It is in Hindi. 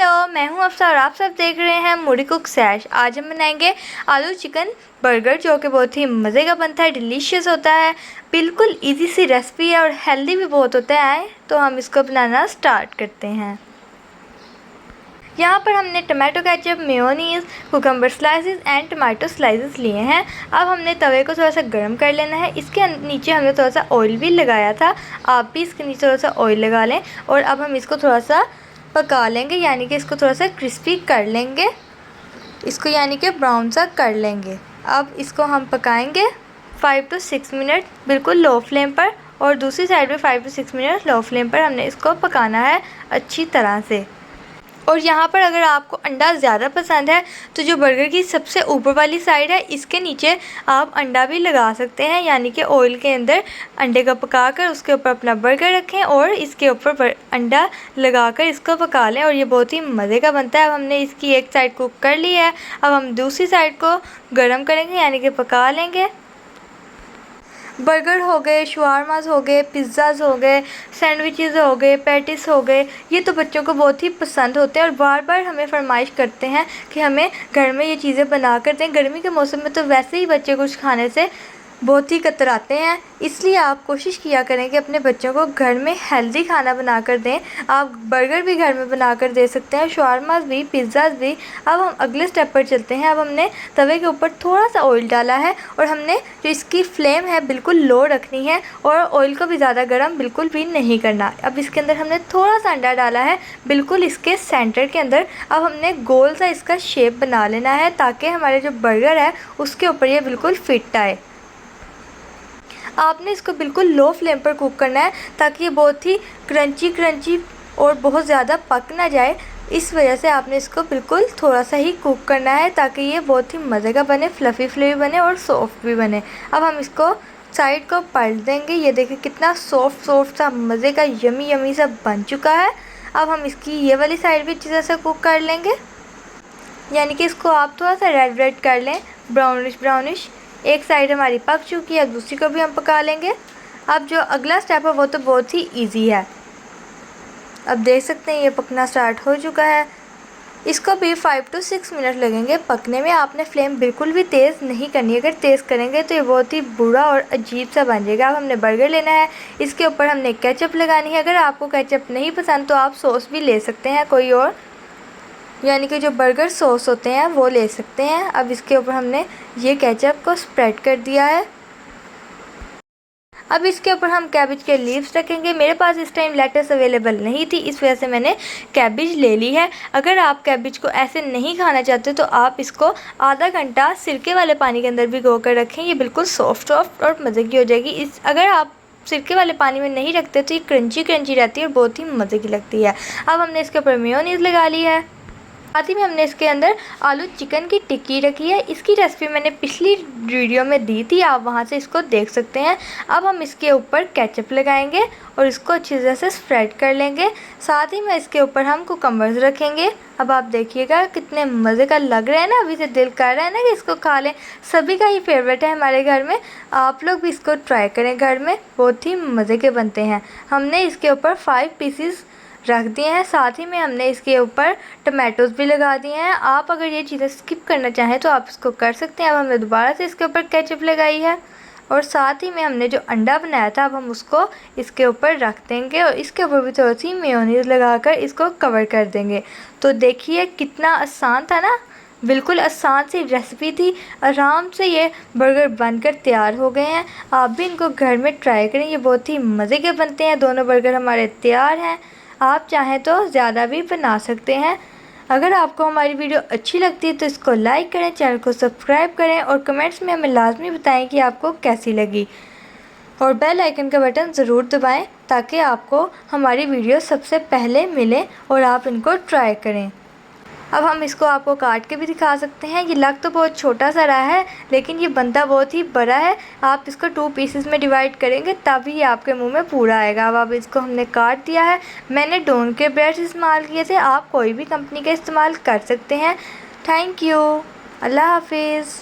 हेलो, मैं हूं अफसा और आप सब देख रहे हैं मूडी कुक सैश। आज हम बनाएंगे आलू चिकन बर्गर, जो कि बहुत ही मज़े का बनता है, डिलीशियस होता है। बिल्कुल इजी सी रेसिपी है और हेल्दी भी बहुत होता है। तो हम इसको बनाना स्टार्ट करते हैं। यहाँ पर हमने tomato ketchup, mayonnaise, cucumber slices and tomato slices लिए हैं। अब हमने तवे को थोड़ा सा गर्म कर लेना है। इसके नीचे हमने थोड़ा सा ऑयल भी लगाया था, आप भी इसके नीचे थोड़ा सा ऑयल लगा लें। और अब हम इसको थोड़ा सा पका लेंगे, यानी कि इसको थोड़ा सा क्रिस्पी कर लेंगे, इसको यानी कि ब्राउन सा कर लेंगे। अब इसको हम पकाएंगे 5 to 6 मिनट बिल्कुल लो फ्लेम पर, और दूसरी साइड पे 5 to 6 मिनट लो फ्लेम पर हमने इसको पकाना है अच्छी तरह से। और यहाँ पर अगर आपको अंडा ज़्यादा पसंद है तो जो बर्गर की सबसे ऊपर वाली साइड है, इसके नीचे आप अंडा भी लगा सकते हैं, यानी कि ऑयल के अंदर अंडे को पकाकर उसके ऊपर अपना बर्गर रखें और इसके ऊपर अंडा लगाकर इसको पका लें, और ये बहुत ही मज़े का बनता है। अब हमने इसकी एक साइड कुक कर ली है, अब हम दूसरी साइड को गर्म करेंगे, यानी कि पका लेंगे। बर्गर हो गए, शवारमास हो गए, पिज़्ज़ाज़ हो गए, सैंडविचेज़ हो गए, पैटिस हो गए, ये तो बच्चों को बहुत ही पसंद होते हैं और बार बार हमें फरमाइश करते हैं कि हमें घर में ये चीज़ें बना कर दें। गर्मी के मौसम में तो वैसे ही बच्चे कुछ खाने से बहुत ही कतराते हैं, इसलिए आप कोशिश किया करें कि अपने बच्चों को घर में हेल्दी खाना बना कर दें। आप बर्गर भी घर में बना कर दे सकते हैं, शवारमास भी, पिज़्ज़ाज़ भी। अब हम अगले स्टेप पर चलते हैं। अब हमने तवे के ऊपर थोड़ा सा ऑयल डाला है और हमने जो इसकी फ्लेम है बिल्कुल लो रखनी है, और ऑयल को भी ज़्यादा गर्म बिल्कुल भी नहीं करना। अब इसके अंदर हमने थोड़ा सा अंडा डाला है, बिल्कुल इसके सेंटर के अंदर। अब हमने गोल सा इसका शेप बना लेना है, ताकि हमारे जो बर्गर है उसके ऊपर ये बिल्कुल फिट आए। आपने इसको बिल्कुल लो फ्लेम पर कुक करना है, ताकि ये बहुत ही क्रंची और बहुत ज़्यादा पक ना जाए। इस वजह से आपने इसको बिल्कुल थोड़ा सा ही कुक करना है, ताकि ये बहुत ही मज़े का बने, फ्लफ़ी बने और सॉफ्ट भी बने। अब हम इसको साइड को पलट देंगे। ये देखिए कितना सॉफ्ट सा मज़े का यमी सा बन चुका है। अब हम इसकी ये वाली साइड भी अच्छी तरह से कुक कर लेंगे, यानी कि इसको आप थोड़ा सा रेड कर लें, ब्राउनिश। एक साइड हमारी पक चुकी है, दूसरी को भी हम पका लेंगे। अब जो अगला स्टेप है वो तो बहुत ही इजी है। अब देख सकते हैं ये पकना स्टार्ट हो चुका है। इसको भी 5 to 6 मिनट लगेंगे पकने में। आपने फ्लेम बिल्कुल भी तेज़ नहीं करनी है, अगर तेज़ करेंगे तो ये बहुत ही बुरा और अजीब सा बन जाएगा। अब हमने बर्गर लेना है, इसके ऊपर हमने केचप लगानी है। अगर आपको केचप नहीं पसंद तो आप सॉस भी ले सकते हैं कोई और, यानी कि जो बर्गर सॉस होते हैं वो ले सकते हैं। अब इसके ऊपर हमने ये केचप को स्प्रेड कर दिया है। अब इसके ऊपर हम कैबेज के लीव्स रखेंगे। मेरे पास इस टाइम लेटस अवेलेबल नहीं थी, इस वजह से मैंने कैबेज ले ली है। अगर आप कैबेज को ऐसे नहीं खाना चाहते तो आप इसको आधा घंटा सिरके वाले पानी के अंदर भिगो कर रखें, ये बिल्कुल सॉफ्ट और मज़े की हो जाएगी। अगर आप सिरके वाले पानी में नहीं रखते तो ये क्रंची रहती है और बहुत ही मज़े की लगती है। अब हमने इसके ऊपर मेयोनीज़ लगा ली है, साथ ही में हमने इसके अंदर आलू चिकन की टिक्की रखी है। इसकी रेसिपी मैंने पिछली वीडियो में दी थी, आप वहां से इसको देख सकते हैं। अब हम इसके ऊपर केचप लगाएंगे और इसको अच्छी तरह से स्प्रेड कर लेंगे। साथ ही में इसके ऊपर हम कुकम्बर्स रखेंगे। अब आप देखिएगा कितने मज़े का लग रहा है ना, अभी से दिल कर रहा है ना कि इसको खा लें। सभी का ही फेवरेट है हमारे घर में, आप लोग भी इसको ट्राई करें घर में, बहुत ही मज़े के बनते हैं। हमने इसके ऊपर 5 पीसीस रख दिए हैं, साथ ही में हमने इसके ऊपर टमाटोज़ भी लगा दिए हैं। आप अगर ये चीज़ें स्किप करना चाहें तो आप इसको कर सकते हैं। अब हमने दोबारा से इसके ऊपर केचप लगाई है, और साथ ही में हमने जो अंडा बनाया था अब हम उसको इसके ऊपर रख देंगे, और इसके ऊपर भी थोड़ी सी मेयोनीज़ लगाकर इसको कवर कर देंगे। तो देखिए कितना आसान था ना, बिल्कुल आसान सी रेसिपी थी। आराम से ये बर्गर बनकर तैयार हो गए हैं। आप भी इनको घर में ट्राई करें, ये बहुत ही मज़े के बनते हैं। दोनों बर्गर हमारे तैयार हैं, आप चाहें तो ज़्यादा भी बना सकते हैं। अगर आपको हमारी वीडियो अच्छी लगती है तो इसको लाइक करें, चैनल को सब्सक्राइब करें और कमेंट्स में हमें लाजमी बताएं कि आपको कैसी लगी, और बेल आइकन का बटन ज़रूर दबाएं ताकि आपको हमारी वीडियो सबसे पहले मिले और आप इनको ट्राई करें। अब हम इसको आपको काट के भी दिखा सकते हैं। ये लग तो बहुत छोटा सा रहा है, लेकिन ये बनता बहुत ही बड़ा है। आप इसको 2 पीसेस में डिवाइड करेंगे तभी ये आपके मुंह में पूरा आएगा। अब इसको हमने काट दिया है। मैंने डोन के ब्रेड्स इस्तेमाल किए थे, आप कोई भी कंपनी का इस्तेमाल कर सकते हैं। थैंक यू, अल्लाह हाफिज़।